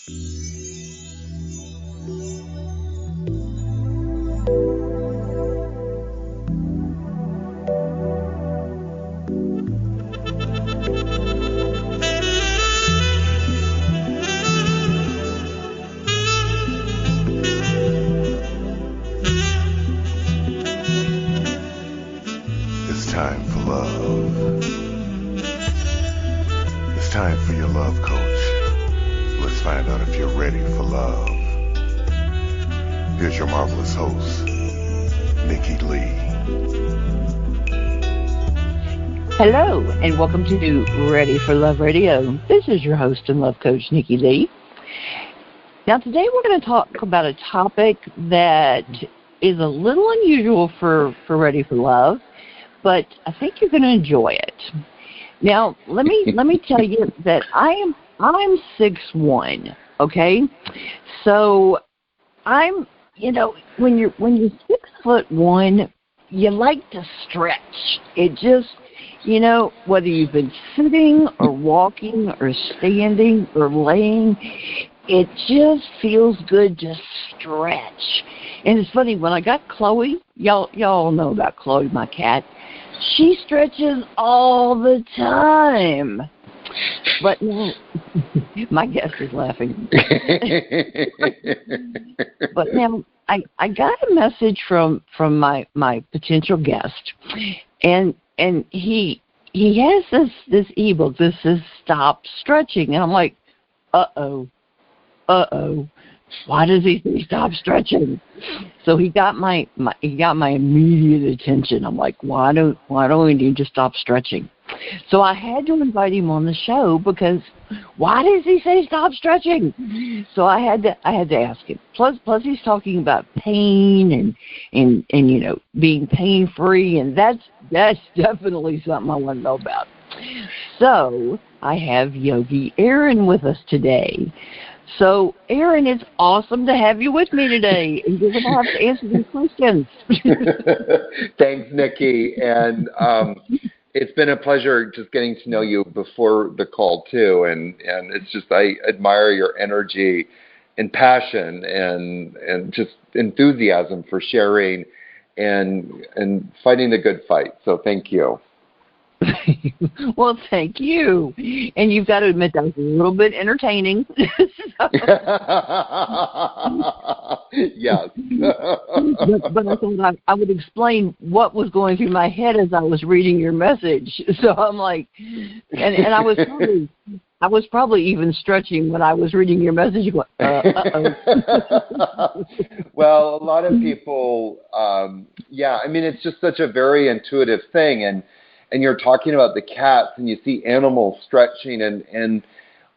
It's time for love. It's time for your love coach. Let's find out if you're ready for love. Here's your marvelous host, Nikki Lee. Hello, and welcome to Ready for Love Radio. This is your host and love coach, Nikki Lee. Now, today we're going to talk about a topic that is a little unusual for Ready for Love, but I think you're going to enjoy it. Now, let me tell you that I'm 6'1", okay? So I'm, when you're 6'1", you like to stretch. It just, whether you've been sitting or walking or standing or laying, it just feels good to stretch. And it's funny, when I got Chloe, y'all know about Chloe, my cat, she stretches all the time. But now, my guest is laughing. But now, I got a message from my potential guest, and he has this ebook. This is Stop Stretching, and I'm like, uh-oh. Why does he say stop stretching? So he got my immediate attention. I'm like, why do we need to stop stretching? So I had to invite him on the show because why does he say stop stretching? So I had to ask him. Plus he's talking about pain and being pain free, and that's definitely something I want to know about. So I have Yogi Aaron with us today. So, Aaron, it's awesome to have you with me today, and you're going to have to answer these questions. Thanks, Nikki, and it's been a pleasure just getting to know you before the call, too, and it's just, I admire your energy and passion and just enthusiasm for sharing and fighting the good fight, so thank you. Well, thank you. And you've got to admit that was a little bit entertaining. Yes. but I thought I would explain what was going through my head as I was reading your message. So I'm like, and I was probably even stretching when I was reading your message. Going, uh-oh. Well, a lot of people, it's just such a very intuitive thing, and you're talking about the cats and you see animals stretching, and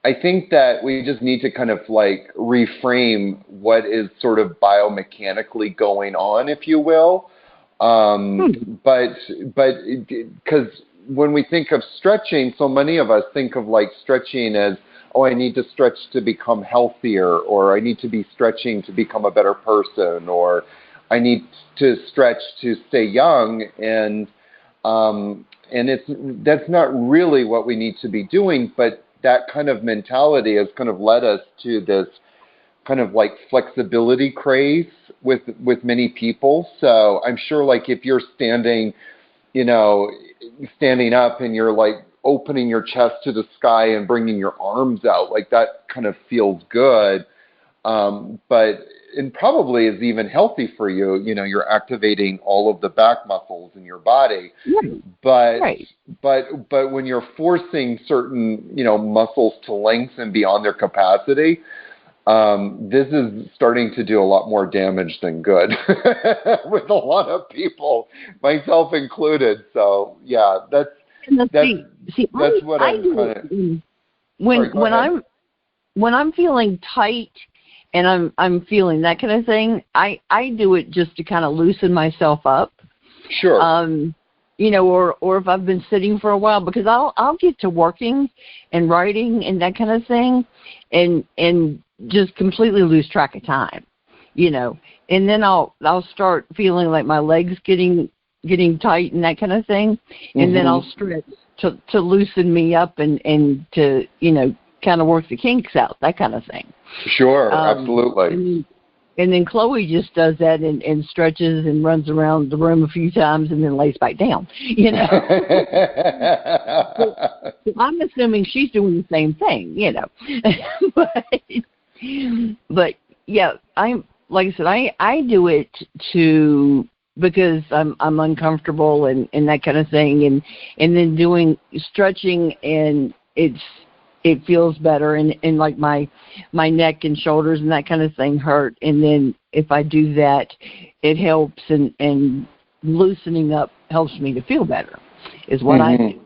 I think that we just need to kind of like reframe what is sort of biomechanically going on, if you will. But because when we think of stretching, so many of us think of like stretching as, oh, I need to stretch to become healthier, or I need to be stretching to become a better person, or I need to stretch to stay young, and that's not really what we need to be doing, but that kind of mentality has kind of led us to this kind of like flexibility craze with many people. So I'm sure like if you're standing up and you're like opening your chest to the sky and bringing your arms out, like that kind of feels good. But it probably is even healthy for you. You're activating all of the back muscles in your body. Right. But when you're forcing certain, muscles to lengthen beyond their capacity, this is starting to do a lot more damage than good with a lot of people, myself included. So yeah, that's what I'm kind of. When I'm feeling tight and I'm feeling that kind of thing, I do it just to kind of loosen myself up. Sure. Or if I've been sitting for a while, because I'll get to working and writing and that kind of thing, and just completely lose track of time, and then I'll start feeling like my legs getting tight and that kind of thing, and then I'll stretch to loosen me up and to kind of work the kinks out, that kind of thing. Sure, absolutely. And then Chloe just does that and stretches and runs around the room a few times and then lays back down, you know. So I'm assuming she's doing the same thing, you know. but yeah, like I said, I do it because I'm uncomfortable and that kind of thing, and then doing stretching, and it feels better, and like my neck and shoulders and that kind of thing hurt, and then if I do that, it helps, and loosening up helps me to feel better, is what I do.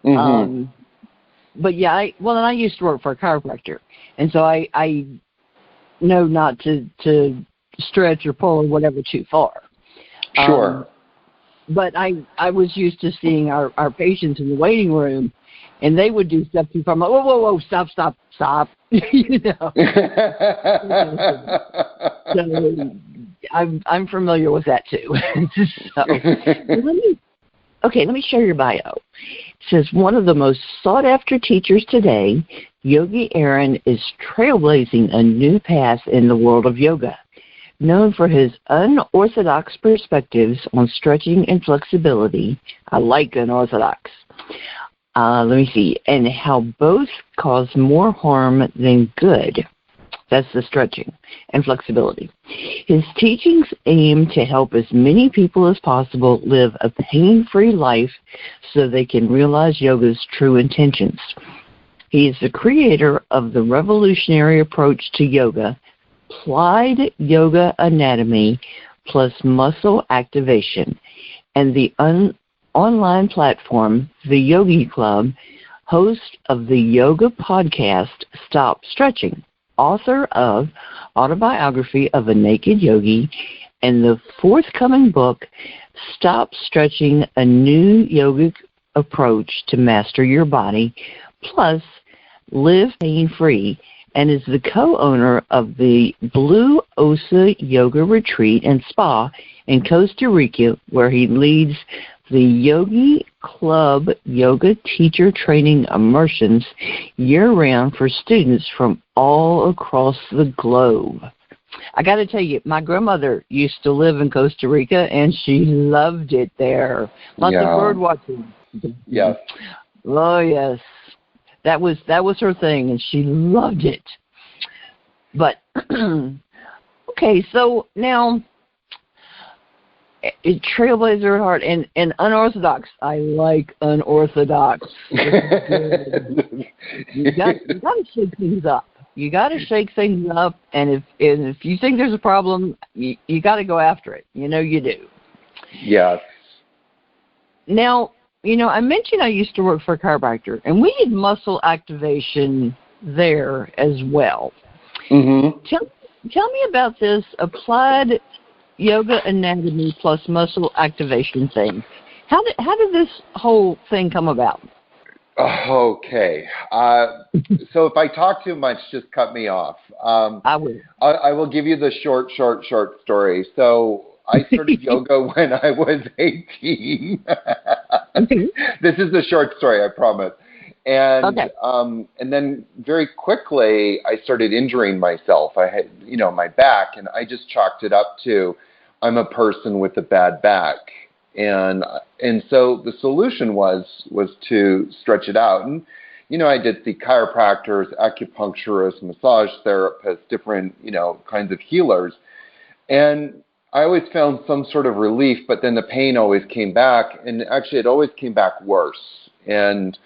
Mm-hmm. But yeah, I used to work for a chiropractor, and so I know not to stretch or pull or whatever too far. Sure. But I was used to seeing our patients in the waiting room, and they would do stuff too far. I'm like, whoa, stop. You know. So I'm familiar with that too. So let me share your bio. It says, one of the most sought-after teachers today, Yogi Aaron is trailblazing a new path in the world of yoga. Known for his unorthodox perspectives on stretching and flexibility, I like unorthodox. Let me see, and how both cause more harm than good. That's the stretching and flexibility. His teachings aim to help as many people as possible live a pain-free life so they can realize yoga's true intentions. He is the creator of the revolutionary approach to yoga, Applied Yoga Anatomy plus Muscle Activation, and the online platform, the Yogi Club, host of the yoga podcast, Stop Stretching, author of Autobiography of a Naked Yogi, and the forthcoming book, Stop Stretching, A New Yogic Approach to Master Your Body, plus Live Pain-Free, and is the co-owner of the Blue Osa Yoga Retreat and Spa in Costa Rica, where he leads the Yogi Club yoga teacher training immersions year-round for students from all across the globe. I got to tell you, my grandmother used to live in Costa Rica, and she loved it there. Lots of bird watching. Yes. Oh, yes. That was her thing, and she loved it. But, okay, so now, Trailblazer at heart and unorthodox. I like unorthodox. You got to shake things up. You got to shake things up, and if you think there's a problem, you got to go after it. You know you do. Yes. Now, I mentioned I used to work for a chiropractor, and we did muscle activation there as well. Mm-hmm. Tell me about this Applied Yoga Anatomy plus Muscle Activation thing. How did this whole thing come about? Okay. So if I talk too much, just cut me off. I will. I will give you the short story. So I started yoga when I was 18. This is the short story, I promise. And and then very quickly I started injuring myself. I had, my back, and I just chalked it up to I'm a person with a bad back. And so the solution was to stretch it out. And I did see chiropractors, acupuncturists, massage therapists, different kinds of healers, and I always found some sort of relief, but then the pain always came back, and actually it always came back worse. And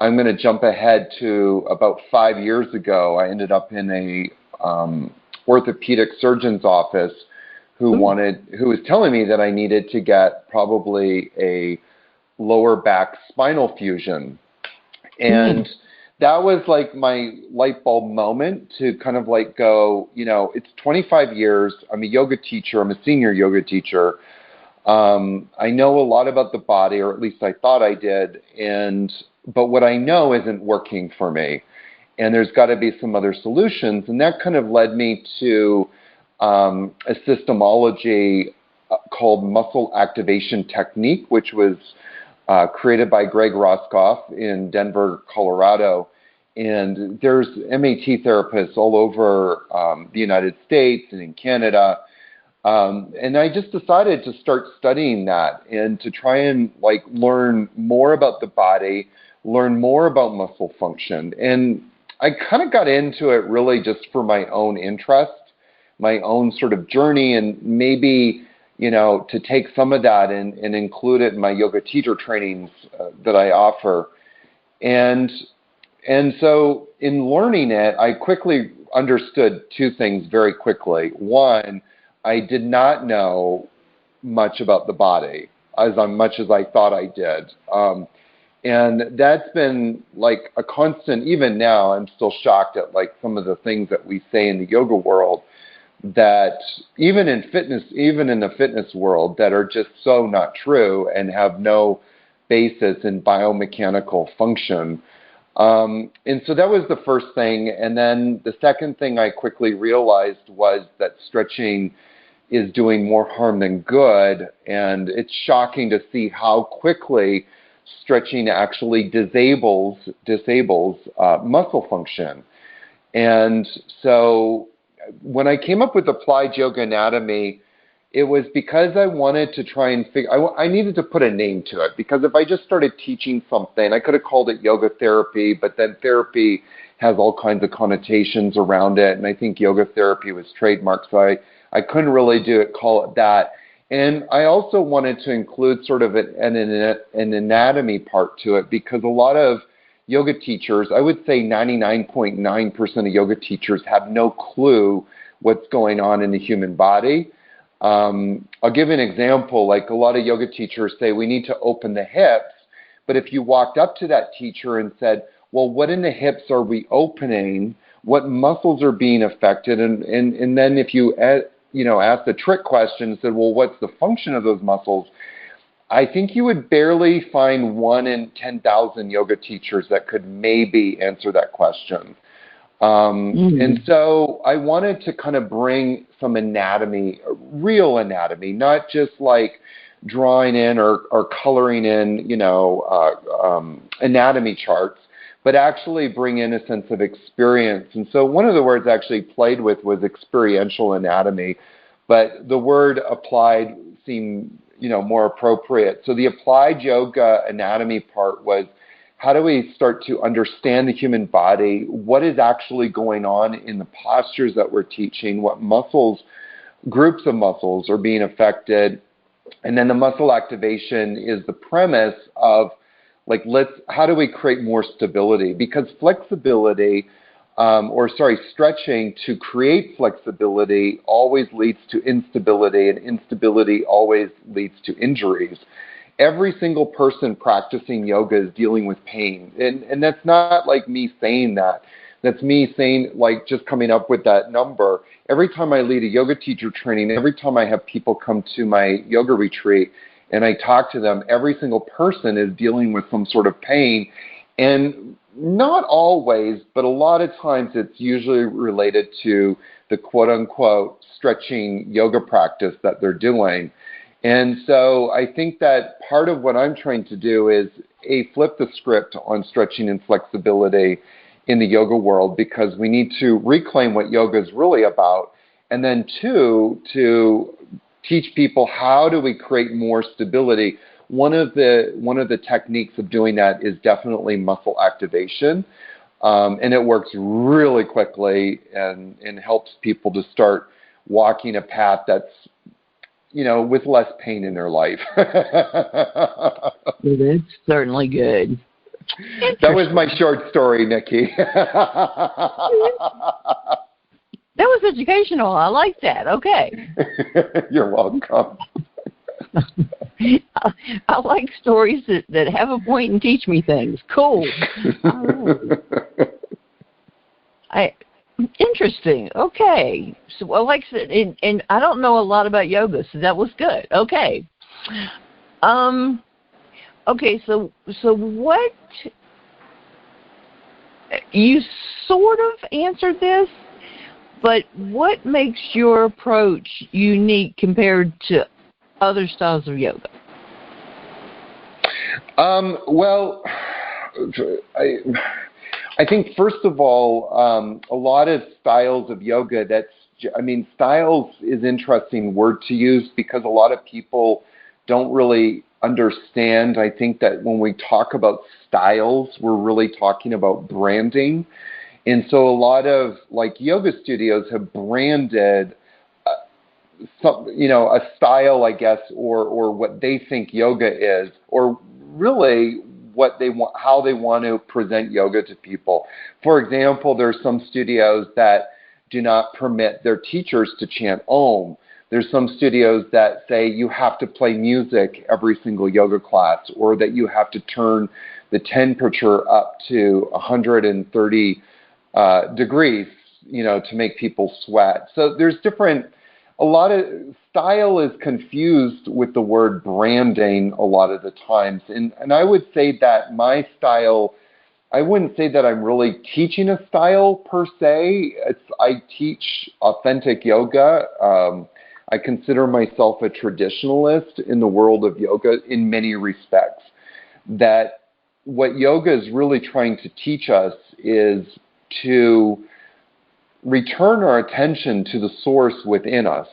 I'm going to jump ahead to about 5 years ago. I ended up in a orthopedic surgeon's office who was telling me that I needed to get probably a lower back spinal fusion. And that was like my light bulb moment to kind of like go, it's 25 years. I'm a yoga teacher. I'm a senior yoga teacher. I know a lot about the body, or at least I thought I did. But what I know isn't working for me. And there's got to be some other solutions. And that kind of led me to a systemology called muscle activation technique, which was created by Greg Roskoff in Denver, Colorado. and there's MAT therapists all over the United States and in Canada. And I just decided to start studying that and to try and learn more about the body, learn more about muscle function. And I kind of got into it really just for my own interest, my own sort of journey, and maybe, to take some of that and include it in my yoga teacher trainings that I offer. And so in learning it, I quickly understood two things very quickly. One, I did not know much about the body as much as I thought I did. And that's been like a constant. Even now, I'm still shocked at some of the things that we say in the yoga world, that even in the fitness world, that are just so not true and have no basis in biomechanical function. And so that was the first thing. And then the second thing I quickly realized was that stretching is doing more harm than good. And it's shocking to see how quickly stretching actually disables muscle function. And so when I came up with applied yoga anatomy, it was because I wanted to try and I needed to put a name to it, because if I just started teaching something, I could have called it yoga therapy, but then therapy has all kinds of connotations around it, and I think yoga therapy was trademarked, so I couldn't really call it that. And I also wanted to include sort of an anatomy part to it, because a lot of yoga teachers, I would say 99.9% of yoga teachers have no clue what's going on in the human body. I'll give you an example. Like a lot of yoga teachers say we need to open the hips, but if you walked up to that teacher and said, well, what in the hips are we opening? What muscles are being affected? And then if you ask the trick question and said, well, what's the function of those muscles? I think you would barely find 1 in 10,000 yoga teachers that could maybe answer that question. And so I wanted to kind of bring some anatomy, real anatomy, not just like drawing in or coloring in, anatomy charts, but actually bring in a sense of experience. And so one of the words I actually played with was experiential anatomy, but the word applied seemed, more appropriate. So the applied yoga anatomy part was, how do we start to understand the human body? What is actually going on in the postures that we're teaching? What groups of muscles are being affected? And then the muscle activation is the premise of how do we create more stability? Because stretching to create flexibility always leads to instability, and instability always leads to injuries. Every single person practicing yoga is dealing with pain. And that's not like me saying that. That's me saying, just coming up with that number. Every time I lead a yoga teacher training, every time I have people come to my yoga retreat and I talk to them, every single person is dealing with some sort of pain. And not always, but a lot of times it's usually related to the quote-unquote stretching yoga practice that they're doing. And so I think that part of what I'm trying to do is, flip the script on stretching and flexibility in the yoga world, because we need to reclaim what yoga is really about. And then two, to teach people how do we create more stability. One of the techniques of doing that is definitely muscle activation. And it works really quickly and helps people to start walking a path that's, with less pain in their life. That's certainly good. That was my short story, Nikki. That was educational. I like that. Okay. You're welcome. I like stories that have a point and teach me things. Cool. Interesting. Okay. So, like I said, and I don't know a lot about yoga, so that was good. Okay. Okay. So what? You sort of answered this, but what makes your approach unique compared to other styles of yoga? Well, I think, first of all, a lot of styles of yoga, styles is an interesting word to use because a lot of people don't really understand. I think that when we talk about styles, we're really talking about branding. And so a lot of yoga studios have branded a style, I guess, or what they think yoga is, or really what they want, how they want to present yoga to people. For example, there's some studios that do not permit their teachers to chant Om. There's some studios that say you have to play music every single yoga class, or that you have to turn the temperature up to 130 degrees, to make people sweat. So there's a lot of style is confused with the word branding a lot of the times. And I would say that my style, I wouldn't say that I'm really teaching a style per se. I teach authentic yoga. I consider myself a traditionalist in the world of yoga in many respects. That what yoga is really trying to teach us is to return our attention to the source within us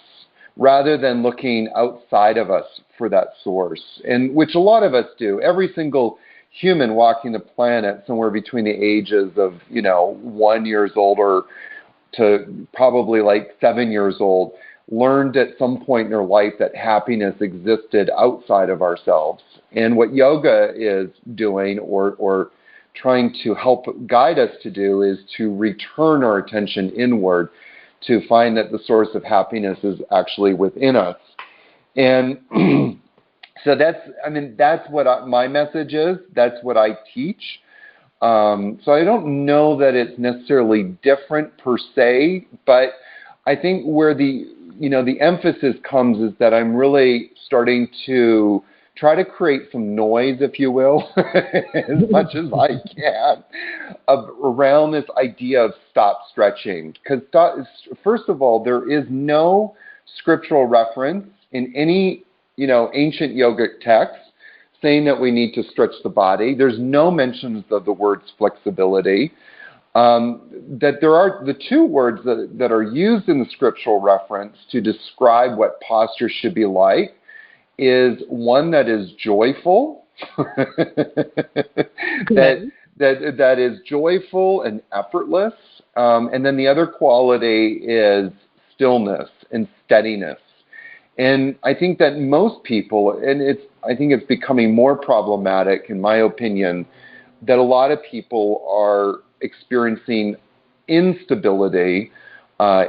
rather than looking outside of us for that source, and which a lot of us do. Every single human walking the planet somewhere between the ages of 1 year old or to probably 7 years old learned at some point in their life that happiness existed outside of ourselves. And what yoga is doing or trying to help guide us to do is to return our attention inward to find that the source of happiness is actually within us. And so that's what my message is. That's what I teach. So I don't know that it's necessarily different per se, but I think where the emphasis comes is that I'm really starting to try to create some noise, if you will, as much as I can, around this idea of stop stretching. Because first of all, there is no scriptural reference in any ancient yogic text saying that we need to stretch the body. There's no mentions of the words flexibility. That there are the two words that are used in the scriptural reference to describe what posture should be like is one that is joyful, that is joyful and effortless, and then the other quality is stillness and steadiness. And I think that most people, and I think it's becoming more problematic, in my opinion, that a lot of people are experiencing instability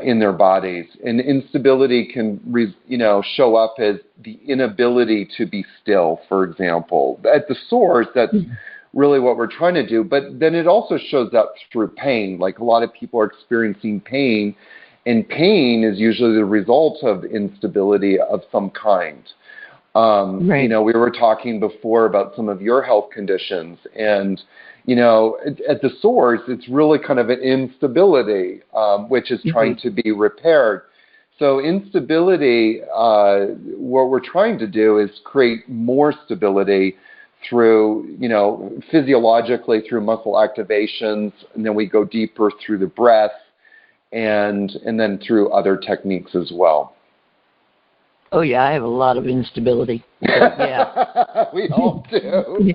in their bodies, and instability can show up as the inability to be still, for example. At the source, that's really what we're trying to do, but then it also shows up through pain. Like a lot of people are experiencing pain, and pain is usually the result of instability of some kind. Right. We were talking before about some of your health conditions, and at the source, it's really kind of an instability, which is trying to be repaired. So instability, what we're trying to do is create more stability through, physiologically through muscle activations, and then we go deeper through the breath, and then through other techniques as well. Oh, yeah, I have a lot of instability. Yeah. We all do.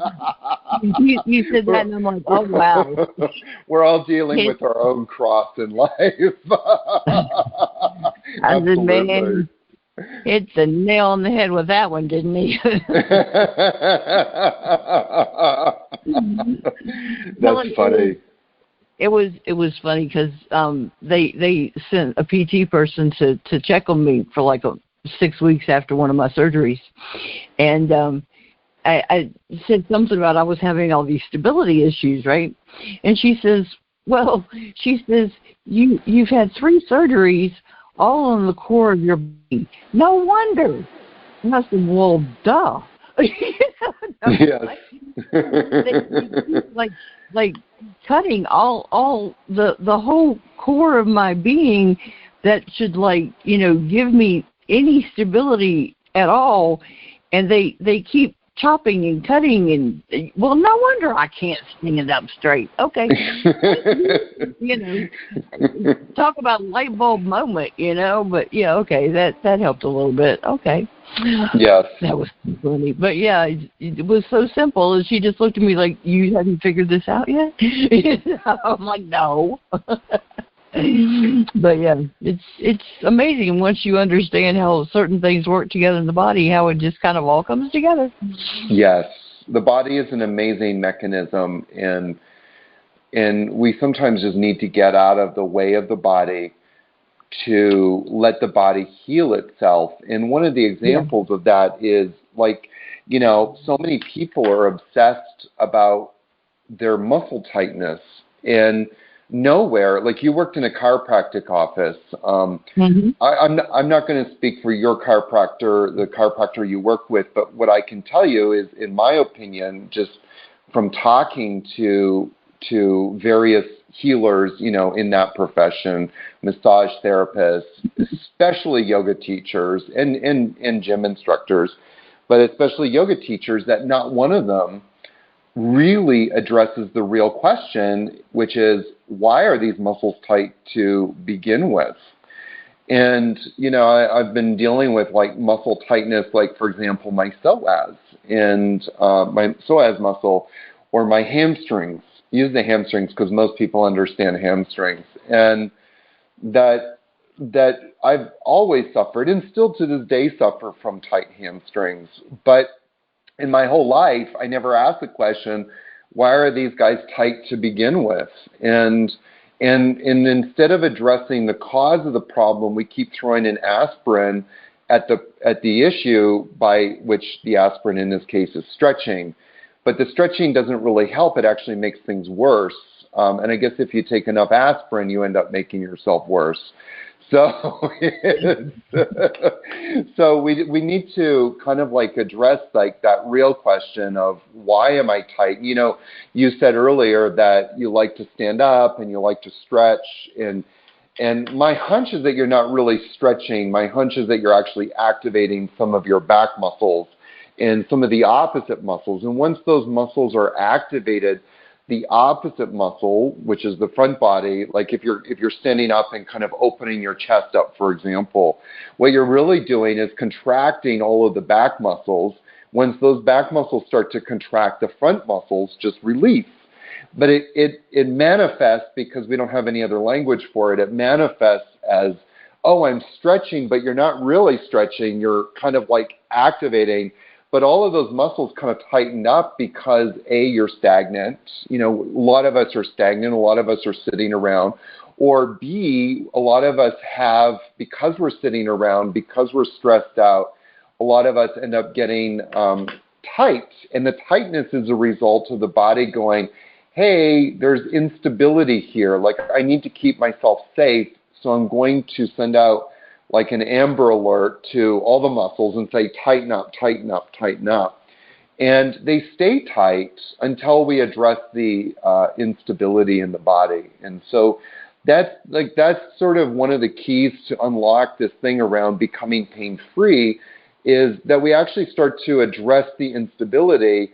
you said that, and I'm like, oh, wow. We're all dealing with our own cross in life. I said, man, it's a nail on the head with that one, didn't he? That's funny. It was funny because they sent a PT person to check on me for 6 weeks after one of my surgeries, and I said something about I was having all these stability issues, right? And she says, you've had 3 surgeries, all on the core of your body. No wonder. And I said, well, duh. Yes. like cutting all the whole core of my being that should give me any stability at all, and they keep chopping and cutting, and well, no wonder I can't stand up straight. Okay, talk about light bulb moment, But yeah, okay, that helped a little bit. Okay. Yes. That was funny, but yeah, it was so simple. And she just looked at me like, "You haven't figured this out yet?" I'm like, "No." But yeah, it's amazing once you understand how certain things work together in the body, how it just kind of all comes together. Yes, the body is an amazing mechanism, and we sometimes just need to get out of the way of the body to let the body heal itself. And one of the examples of that is so many people are obsessed about their muscle tightness, and nowhere, like you worked in a chiropractic office. I'm not going to speak for your chiropractor, the chiropractor you work with, but what I can tell you is, in my opinion, just from talking to various healers, in that profession, massage therapists, especially yoga teachers and gym instructors, but especially yoga teachers, that not one of them really addresses the real question, which is, why are these muscles tight to begin with? And, I've been dealing with muscle tightness, for example, my psoas and my psoas muscle, or my hamstrings. Use the hamstrings because most people understand hamstrings. And that I've always suffered, and still to this day suffer from tight hamstrings. But in my whole life, I never asked the question, why are these guys tight to begin with? And instead of addressing the cause of the problem, we keep throwing in aspirin at the issue, by which the aspirin in this case is stretching. But the stretching doesn't really help. It actually makes things worse. And I guess if you take enough aspirin, you end up making yourself worse. So, so we need to kind of address that real question of, why am I tight? You said earlier that you like to stand up and you like to stretch, and my hunch is that you're not really stretching. My hunch is that you're actually activating some of your back muscles and some of the opposite muscles. And once those muscles are activated, the opposite muscle, which is the front body, if you're standing up and kind of opening your chest up, for example, what you're really doing is contracting all of the back muscles. Once those back muscles start to contract, the front muscles just release. But it manifests, because we don't have any other language for it, it manifests as, oh, I'm stretching, but you're not really stretching. You're kind of activating. But all of those muscles kind of tighten up because, A, you're stagnant. A lot of us are stagnant. A lot of us are sitting around. Or B, a lot of us have, because we're sitting around, because we're stressed out, a lot of us end up getting tight. And the tightness is a result of the body going, hey, there's instability here. I need to keep myself safe, so I'm going to send out an Amber Alert to all the muscles and say, tighten up, tighten up, tighten up. And they stay tight until we address the instability in the body. And so that's sort of one of the keys to unlock this thing around becoming pain-free, is that we actually start to address the instability.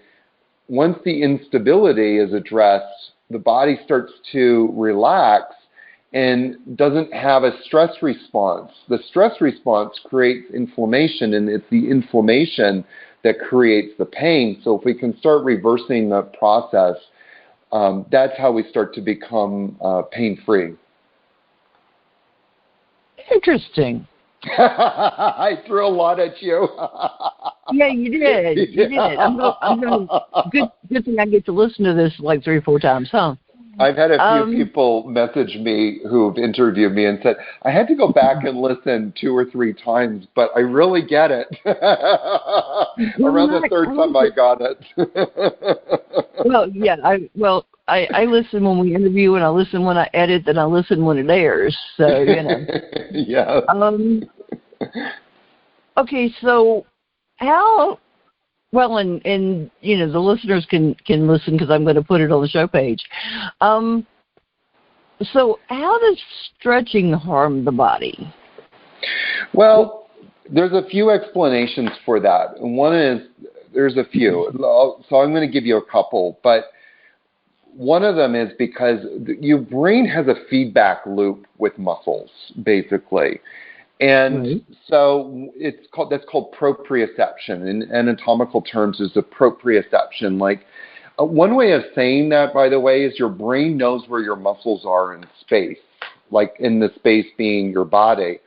Once the instability is addressed, the body starts to relax and doesn't have a stress response. The stress response creates inflammation, and it's the inflammation that creates the pain. So if we can start reversing the process, that's how we start to become pain-free. Interesting. I threw a lot at you. Yeah, you did. You did. I'm going. Good thing I get to listen to this 3 or 4 times, huh? I've had a few people message me who've interviewed me and said, I had to go back and listen 2 or 3 times, but I really get it. Around the third time I got it. Well, yeah. I listen when we interview, and I listen when I edit, and I listen when it airs. So, Yeah. Okay, so how... Well, and the listeners can listen, because I'm going to put it on the show page. So how does stretching harm the body? Well, there's a few explanations for that. And one is there's a few. So I'm going to give you a couple, but one of them is because your brain has a feedback loop with muscles, basically. And so that's called proprioception. In anatomical terms, is the proprioception. Like one way of saying that, by the way, is your brain knows where your muscles are in space, like in the space being your body.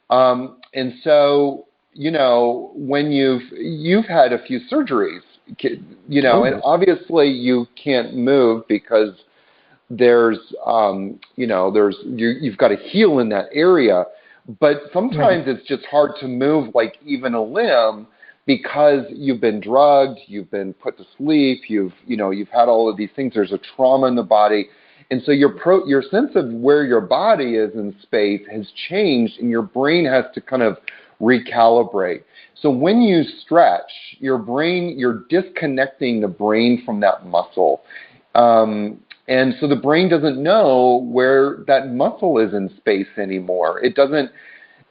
And so, when you've had a few surgeries, and obviously you can't move because you've got to heal in that area. But sometimes it's just hard to move, like even a limb, because you've been drugged, you've been put to sleep, you've had all of these things. There's a trauma in the body, and so your sense of where your body is in space has changed, and your brain has to kind of recalibrate. So when you stretch, you're disconnecting the brain from that muscle. And so the brain doesn't know where that muscle is in space anymore.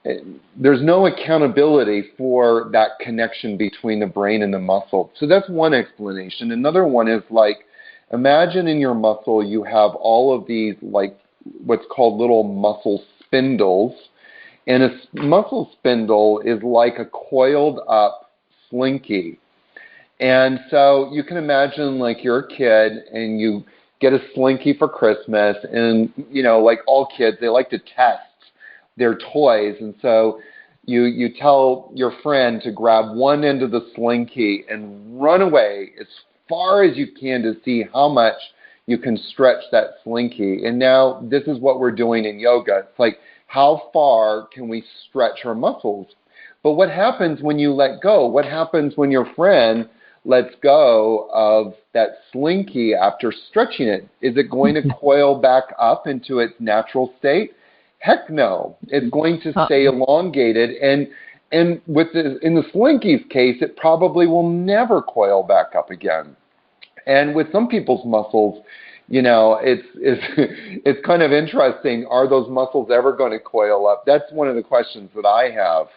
There's no accountability for that connection between the brain and the muscle. So that's one explanation. Another one is like, imagine in your muscle you have all of these like what's called little muscle spindles. And a muscle spindle is like a coiled up slinky. And so you can imagine like you're a kid and you get a slinky for Christmas, and like all kids, they like to test their toys, and so you tell your friend to grab one end of the slinky and run away as far as you can to see how much you can stretch that slinky. And now this is what we're doing in yoga. It's like, how far can we stretch our muscles? But what happens when you let go? What happens when your friend lets go of that slinky after stretching it? Is it going to coil back up into its natural state? Heck no. It's going to stay elongated, and in the slinky's case, it probably will never coil back up again. And with some people's muscles, it's kind of interesting. Are those muscles ever going to coil up? That's one of the questions that I have.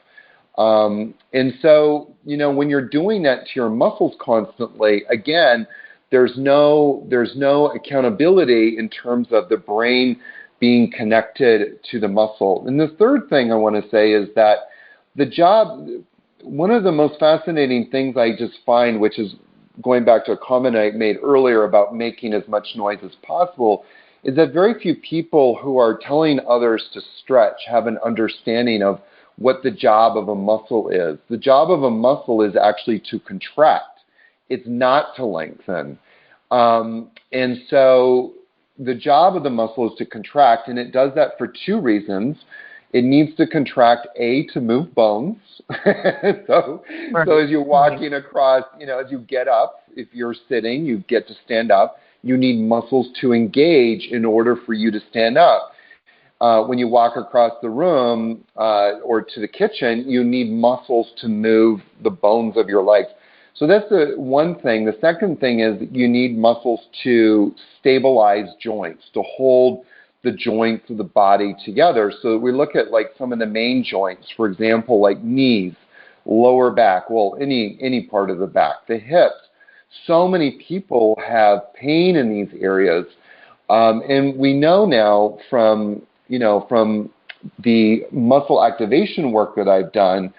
And so, when you're doing that to your muscles constantly, again, there's no accountability in terms of the brain being connected to the muscle. And the third thing I want to say is that one of the most fascinating things I just find, which is going back to a comment I made earlier about making as much noise as possible, is that very few people who are telling others to stretch have an understanding of what the job of a muscle is. The job of a muscle is actually to contract. It's not to lengthen. And so the job of the muscle is to contract, and it does that for two reasons. It needs to contract, to move bones. So as you're walking across, as you get up, if you're sitting, you get to stand up. You need muscles to engage in order for you to stand up. When you walk across the room or to the kitchen, you need muscles to move the bones of your legs. So that's the one thing. The second thing is you need muscles to stabilize joints, to hold the joints of the body together. So we look at like some of the main joints, for example, like knees, lower back, well, any part of the back, the hips. So many people have pain in these areas. And we know now from the muscle activation work that I've done,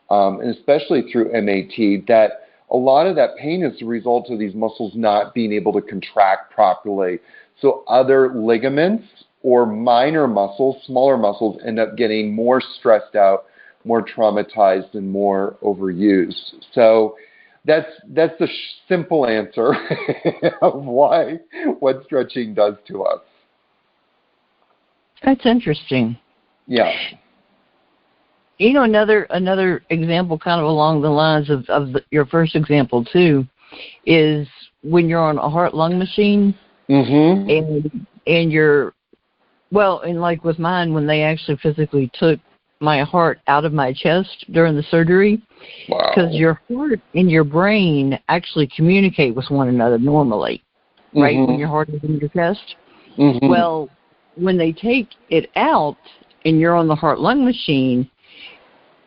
and especially through MAT, that a lot of that pain is the result of these muscles not being able to contract properly. So other ligaments or minor muscles, smaller muscles, end up getting more stressed out, more traumatized, and more overused. So that's the simple answer of what stretching does to us. That's interesting. Yeah. Another example kind of along the lines of your first example, too, is when you're on a heart-lung machine, and you're, and like with mine, when they actually physically took my heart out of my chest during the surgery, because your heart and your brain actually communicate with one another normally, right, when your heart is in your chest. Well, when they take it out and you're on the heart-lung machine,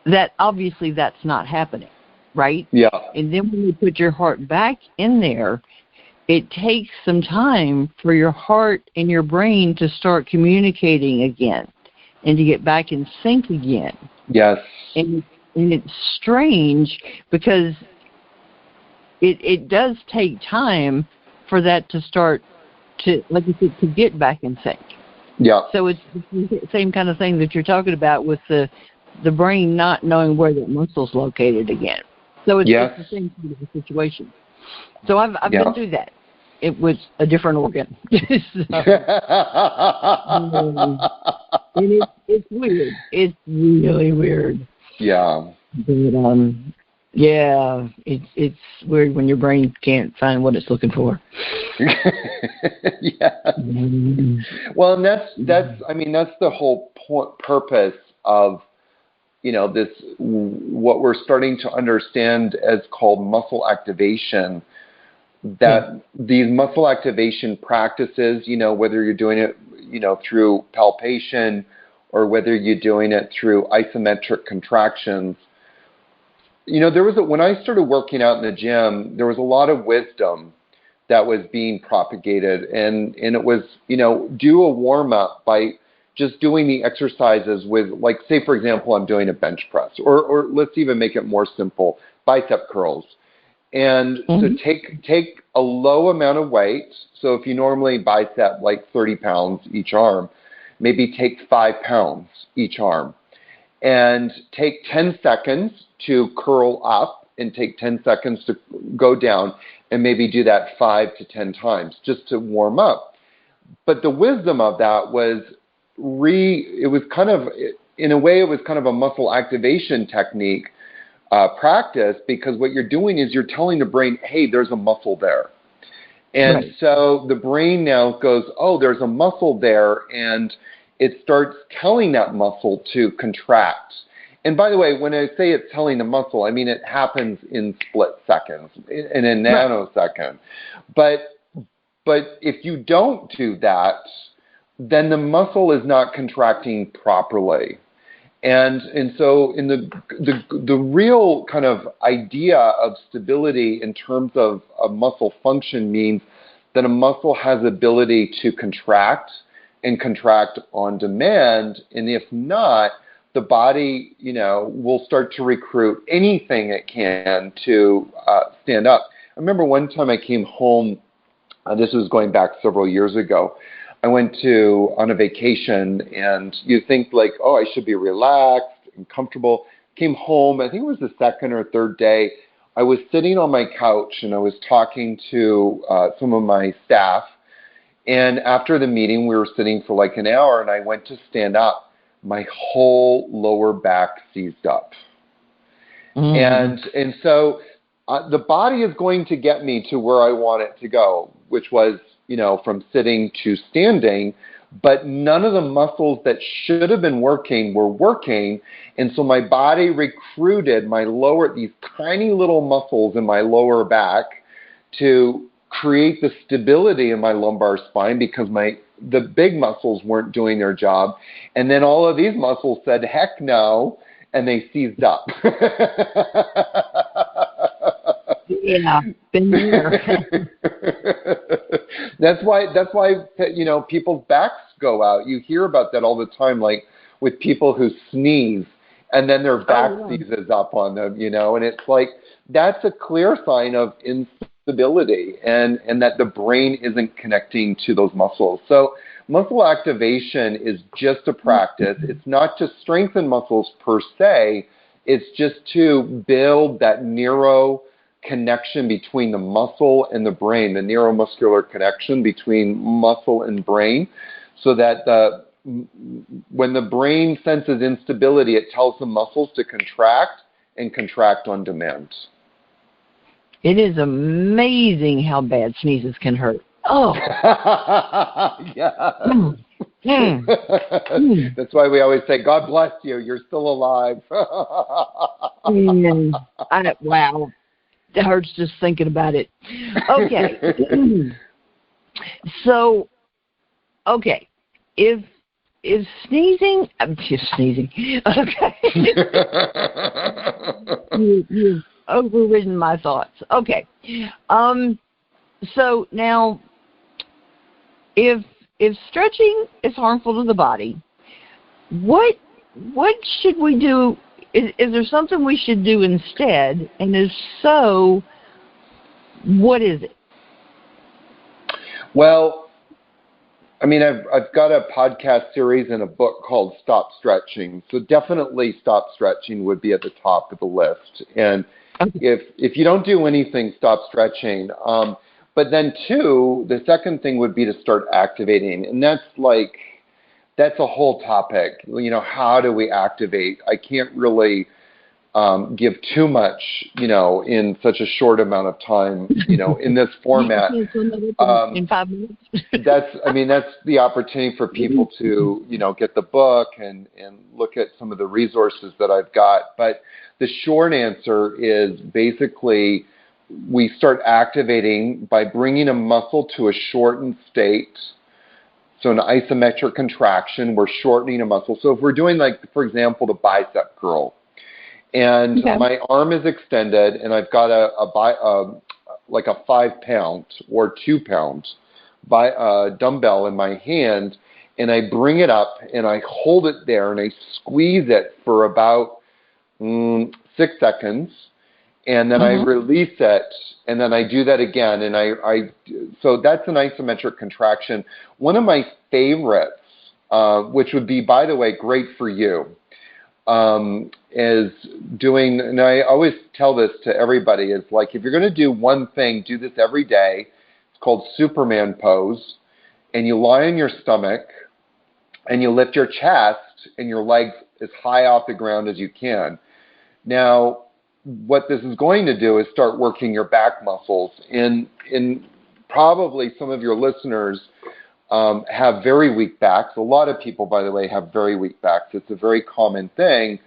that obviously that's not happening. right? Yeah. And then when you put your heart back in there, it takes some time for your heart and your brain to start communicating again and to get back in sync again. Yes. And it's strange because it does take time for that to start to, like you said, to get back in sync. Yeah. So it's the same kind of thing that you're talking about with the brain not knowing where that muscle's located again. So it's the same kind of a situation. So I've been through that. It was a different organ. And it's weird. It's really weird. Yeah. But, yeah, it's weird when your brain can't find what it's looking for. Yeah. Well, and that's the whole purpose of, this, what we're starting to understand as called muscle activation, that these muscle activation practices, whether you're doing it, through palpation or whether you're doing it through isometric contractions, when I started working out in the gym, there was a lot of wisdom that was being propagated, and it was, do a warm up by just doing the exercises with, like, say for example, I'm doing a bench press, or let's even make it more simple, bicep curls. And so take a low amount of weight. So if you normally bicep like 30 pounds each arm, maybe take 5 pounds each arm. And take 10 seconds to curl up and take 10 seconds to go down, and maybe do that 5 to 10 times just to warm up. But the wisdom of that was it was kind of, in a way, it was kind of a muscle activation technique practice, because what you're doing is you're telling the brain, hey, there's a muscle there. And so the brain now goes, oh, there's a muscle there, and it starts telling that muscle to contract. And by the way, when I say it's telling the muscle, I mean it happens in split seconds, in a nanosecond. But if you don't do that, then the muscle is not contracting properly. And so in the real kind of idea of stability in terms of muscle function means that a muscle has ability to contract and contract on demand, and if not, the body, will start to recruit anything it can to stand up. I remember one time I came home, this was going back several years ago. I went on a vacation, and you think like, oh, I should be relaxed and comfortable. Came home, I think it was the second or third day. I was sitting on my couch, and I was talking to some of my staff. And after the meeting, we were sitting for like an hour, and I went to stand up. My whole lower back seized up. And so the body is going to get me to where I want it to go, which was, from sitting to standing, but none of the muscles that should have been working were working. And so my body recruited these tiny little muscles in my lower back to create the stability in my lumbar spine, because the big muscles weren't doing their job. And then all of these muscles said, heck no, and they seized up. Yeah, been there. That's why people's backs go out. You hear about that all the time, like with people who sneeze and then their back seizes up on them, and it's like, that's a clear sign of instability and that the brain isn't connecting to those muscles. So muscle activation is just a practice. It's not to strengthen muscles per se. It's just to build that connection between the muscle and the brain, the neuromuscular connection between muscle and brain, so that when the brain senses instability, it tells the muscles to contract and contract on demand. It is amazing how bad sneezes can hurt. Oh. Yeah. That's why we always say, God bless you, you're still alive. Wow. It hurts just thinking about it. Okay. So, okay. If I'm just sneezing. Okay. overridden my thoughts. Okay. So now, if stretching is harmful to the body, what should we do? Is there something we should do instead? And if so, what is it? Well, I mean, I've got a podcast series and a book called Stop Stretching. So definitely stop stretching would be at the top of the list. And if you don't do anything, stop stretching. But then two, the second thing would be to start activating. And that's a whole topic. You know, how do we activate? I can't really give too much, you know, in such a short amount of time, you know, in this format. In 5 minutes. That's the opportunity for people to, you know, get the book and look at some of the resources that I've got. But the short answer is basically we start activating by bringing a muscle to a shortened state. So an isometric contraction, we're shortening a muscle. So if we're doing, like, for example, the bicep curl, and my arm is extended, and I've got like a 5-pound or 2-pound dumbbell in my hand, and I bring it up and I hold it there and I squeeze it for about 6 seconds, and then I release it, and then I do that again, and so that's an isometric contraction. One of my favorites, which would be, by the way, great for you, is doing, and I always tell this to everybody, is like, if you're going to do one thing, do this every day. It's called Superman pose, and you lie on your stomach, and you lift your chest and your legs as high off the ground as you can. Now, what this is going to do is start working your back muscles. And probably some of your listeners have very weak backs. A lot of people, by the way, have very weak backs. It's a very common thing.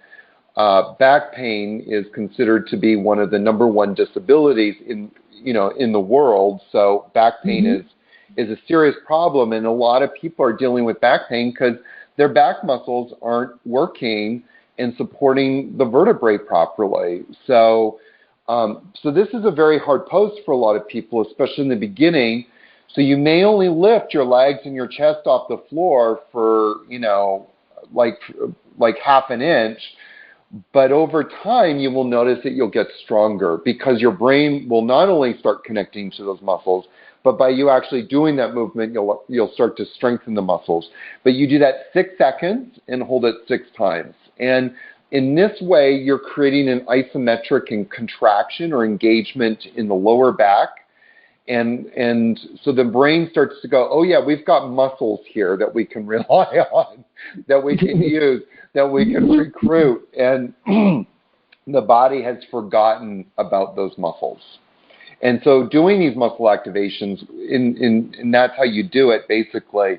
Back pain is considered to be one of the number one disabilities in the world. So back pain is a serious problem, and a lot of people are dealing with back pain because their back muscles aren't working and supporting the vertebrae properly. So this is a very hard pose for a lot of people, especially in the beginning. So you may only lift your legs and your chest off the floor for, like half an inch, but over time you will notice that you'll get stronger because your brain will not only start connecting to those muscles, but by you actually doing that movement, you'll start to strengthen the muscles. But you do that 6 seconds and hold it 6 times. And in this way, you're creating an isometric and contraction or engagement in the lower back. And so the brain starts to go, oh, yeah, we've got muscles here that we can rely on, that we can use, that we can recruit. And the body has forgotten about those muscles. And so doing these muscle activations, and that's how you do it, basically,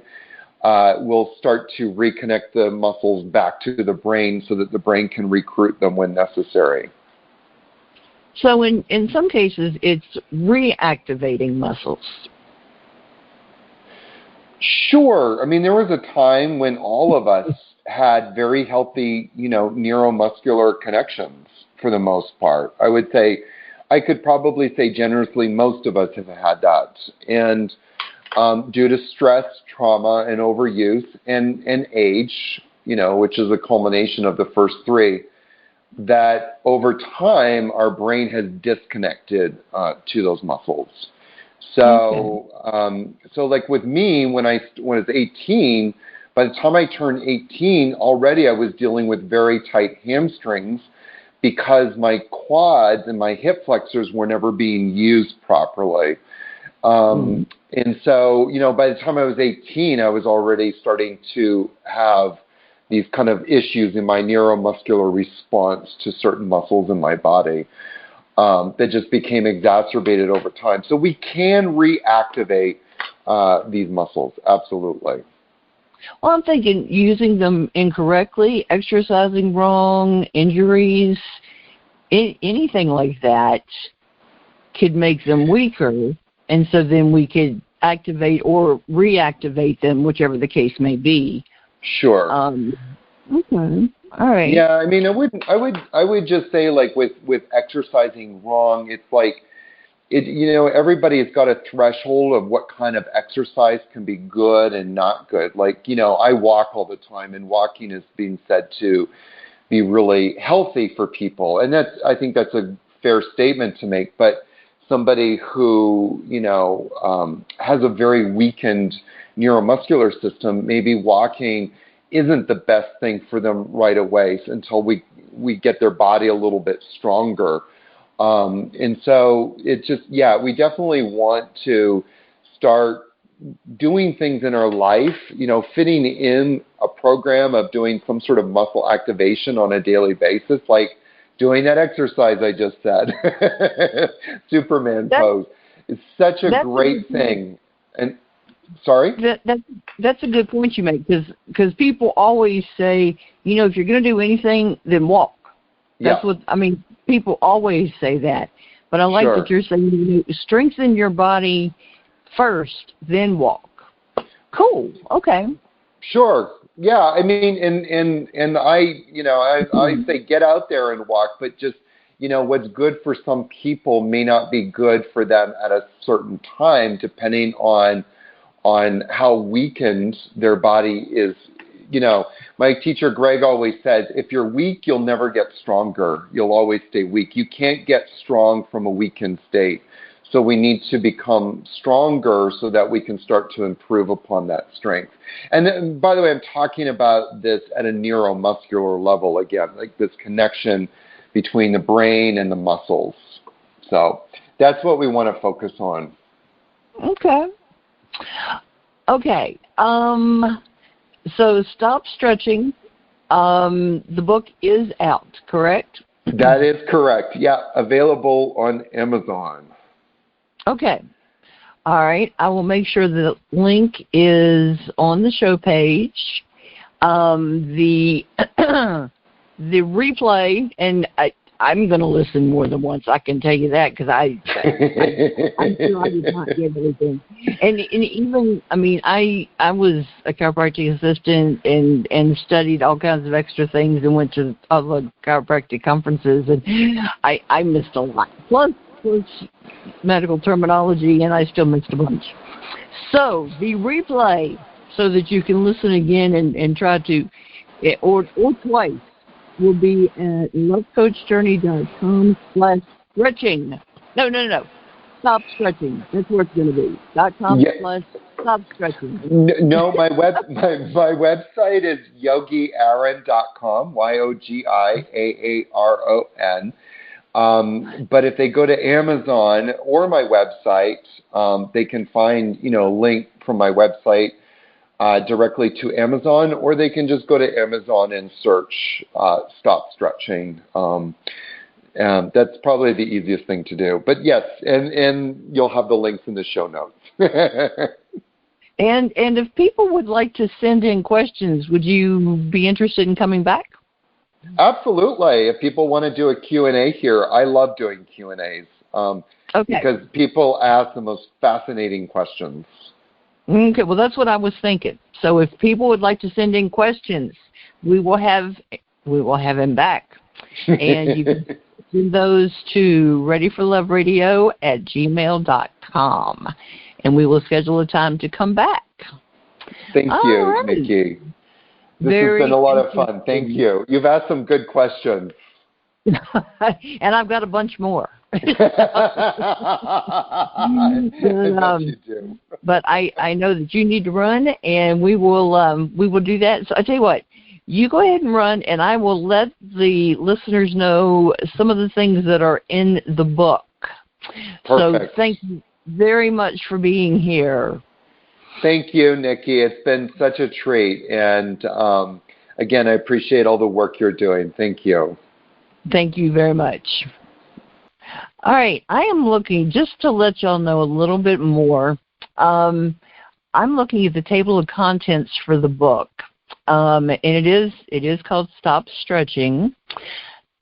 will start to reconnect the muscles back to the brain so that the brain can recruit them when necessary. So in some cases, it's reactivating muscles. Sure. I mean, there was a time when all of us had very healthy, neuromuscular connections for the most part. I could probably say generously most of us have had that. And due to stress, trauma, and overuse, and age, which is a culmination of the first three, that over time our brain has disconnected to those muscles. So, so like with me, when I was 18, by the time I turned 18, already I was dealing with very tight hamstrings because my quads and my hip flexors were never being used properly. And so, by the time I was 18, I was already starting to have these kind of issues in my neuromuscular response to certain muscles in my body that just became exacerbated over time. So we can reactivate these muscles, absolutely. Well, I'm thinking using them incorrectly, exercising wrong, injuries, anything like that could make them weaker, and so then we could activate or reactivate them, whichever the case may be. Sure. Okay. All right. Yeah, I mean, I would just say, like, with exercising wrong, it's like everybody's got a threshold of what kind of exercise can be good and not good. Like, I walk all the time, and walking is being said to be really healthy for people, and I think that's a fair statement to make. But somebody who has a very weakened neuromuscular system, maybe walking isn't the best thing for them right away until we get their body a little bit stronger. And so it's just, we definitely want to start doing things in our life, fitting in a program of doing some sort of muscle activation on a daily basis, like doing that exercise I just said, Superman pose. It's such a great thing. And sorry? That's a good point you make, because people always say, if you're going to do anything, then walk. That's what, I mean, people always say that. But I like that you're saying strengthen your body first, then walk. Cool. Okay. Sure. Yeah. I mean, and I say get out there and walk, but just, what's good for some people may not be good for them at a certain time, depending on how weakened their body is. My teacher Greg always says, if you're weak, you'll never get stronger. You'll always stay weak. You can't get strong from a weakened state. So we need to become stronger so that we can start to improve upon that strength. And then, by the way, I'm talking about this at a neuromuscular level again, like this connection between the brain and the muscles. So that's what we want to focus on. Okay. Okay. So Stop Stretching, the book is out, correct? That is correct. Yeah, available on Amazon. Okay. All right. I will make sure the link is on the show page. The replay, and I'm going to listen more than once. I can tell you that, because I'm sure I did not get everything. And even, I mean, I was a chiropractic assistant and studied all kinds of extra things and went to all the chiropractic conferences, and I missed a lot. Plus medical terminology, and I still missed a bunch. So the replay, so that you can listen again and try to, or twice, will be at lovecoachjourney.com/stretching. No. Stop Stretching. That's where it's going to be. .com/stop stretching. No, my website is yogiaaron.com, YOGIAARON. But if they go to Amazon or my website, they can find, a link from my website directly to Amazon, or they can just go to Amazon and search Stop Stretching. That's probably the easiest thing to do. But yes, and you'll have the links in the show notes. And if people would like to send in questions, would you be interested in coming back? Absolutely. If people want to do a Q&A here, I love doing Q&As because people ask the most fascinating questions. Okay, well, that's what I was thinking. So if people would like to send in questions, we will have him back. And you can send those to readyforloveradio@gmail.com. And we will schedule a time to come back. Thank you, Nikki. This has been a lot of fun. Thank you. You've asked some good questions. And I've got a bunch more. But I know that you need to run, and we will do that. So I tell you what, you go ahead and run, and I will let the listeners know some of the things that are in the book. Perfect. So thank you very much for being here. Thank you, Nikki. It's been such a treat, and again, I appreciate all the work you're doing. Thank you. Thank you very much. All right, I am looking, just to let y'all know a little bit more, I'm looking at the table of contents for the book, and it is called Stop Stretching.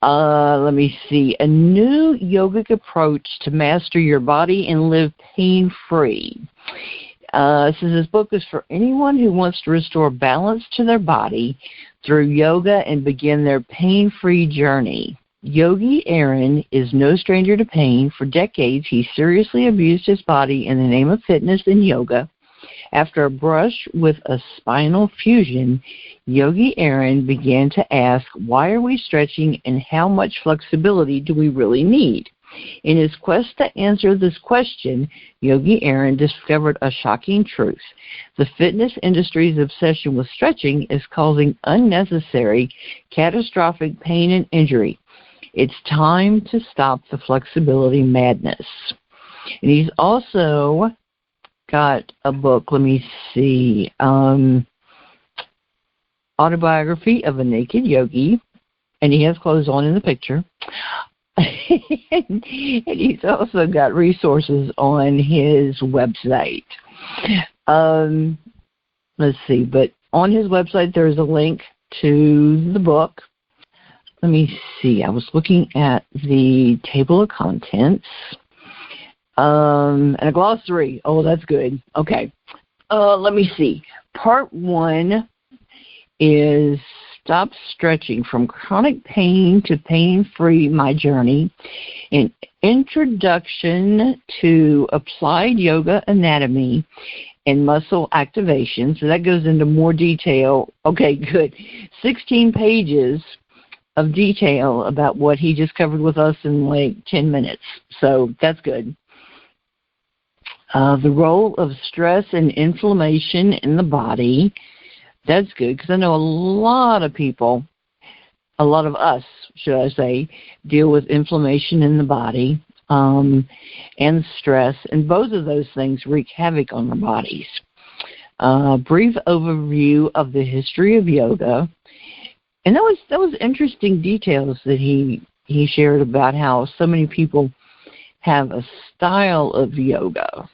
Let me see, a new yogic approach to master your body and live pain-free. Says this book is for anyone who wants to restore balance to their body through yoga and begin their pain-free journey. Yogi Aaron is no stranger to pain. For decades, he seriously abused his body in the name of fitness and yoga. After a brush with a spinal fusion, Yogi Aaron began to ask, why are we stretching and how much flexibility do we really need? In his quest to answer this question, Yogi Aaron discovered a shocking truth. The fitness industry's obsession with stretching is causing unnecessary, catastrophic pain and injury. It's time to stop the flexibility madness. And he's also got a book, let me see, Autobiography of a Naked Yogi, and he has clothes on in the picture. And he's also got resources on his website. Let's see, but on his website there is a link to the book. Let me see, I was looking at the table of contents. And a glossary. Oh, that's good. Okay. Let me see. Part 1 is Stop Stretching from Chronic Pain to Pain-Free, My Journey. An Introduction to Applied Yoga Anatomy and Muscle Activation. So that goes into more detail. Okay, good. 16 pages of detail about what he just covered with us in like 10 minutes. So that's good. The role of stress and inflammation in the body. That's good, because I know a lot of people, a lot of us, should I say, deal with inflammation in the body and stress, and both of those things wreak havoc on our bodies. Brief overview of the history of yoga. And that was interesting details that he shared about how so many people have a style of yoga.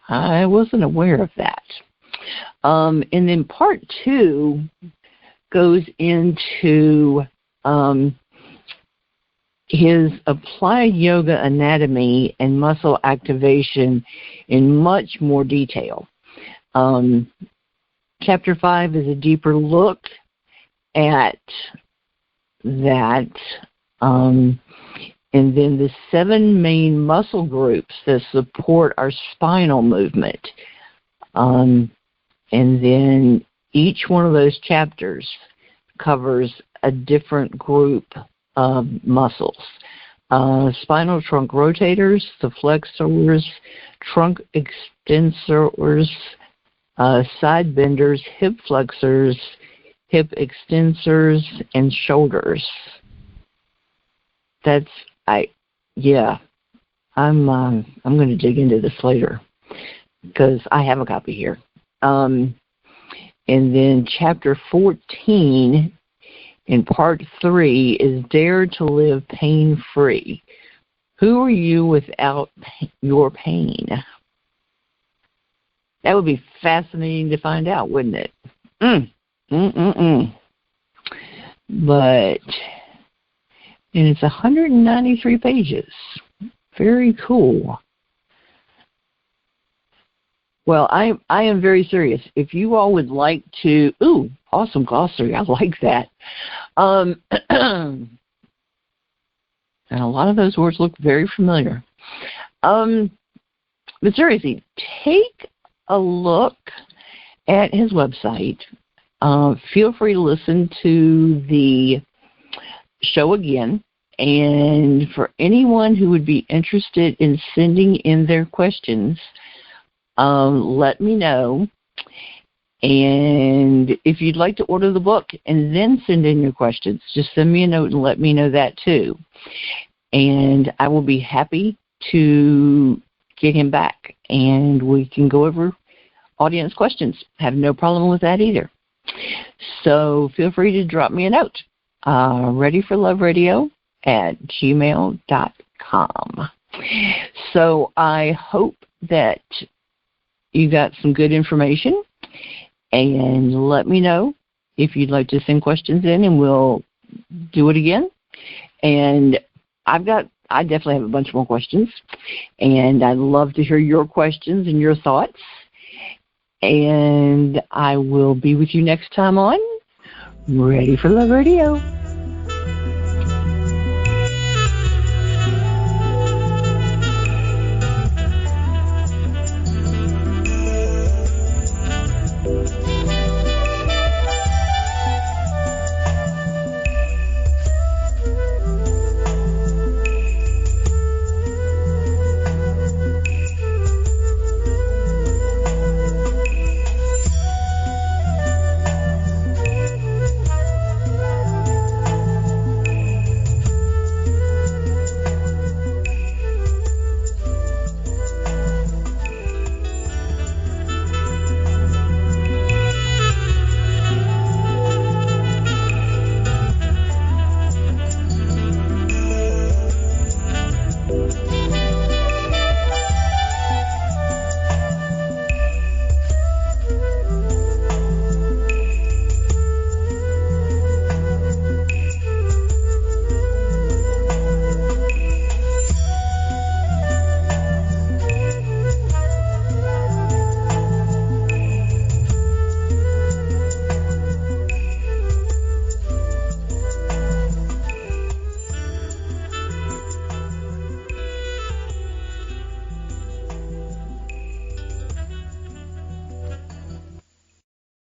I wasn't aware of that. And then part 2 goes into his applied yoga anatomy and muscle activation in much more detail. Chapter 5 is a deeper look at that. And then the 7 main muscle groups that support our spinal movement. And then each one of those chapters covers a different group of muscles. Spinal trunk rotators, the flexors, trunk extensors, side benders, hip flexors, hip extensors, and shoulders. I'm going to dig into this later because I have a copy here. And then chapter 14 in part 3 is Dare to Live Pain-Free. Who are you without your pain? That would be fascinating to find out, wouldn't it? But, and it's 193 pages. Very cool. Well, I am very serious. If you all would like to, awesome glossary. I like that. And a lot of those words look very familiar. But seriously, take a look at his website. Feel free to listen to the show again. And for anyone who would be interested in sending in their questions, let me know. And if you'd like to order the book and then send in your questions, just send me a note and let me know that too. And I will be happy to get him back and we can go over audience questions. Have no problem with that either. So feel free to drop me a note. readyforloveradio@gmail.com. So I hope that you got some good information, and let me know if you'd like to send questions in, and we'll do it again. And I definitely have a bunch more questions, and I'd love to hear your questions and your thoughts. And I will be with you next time on Ready for Love Radio.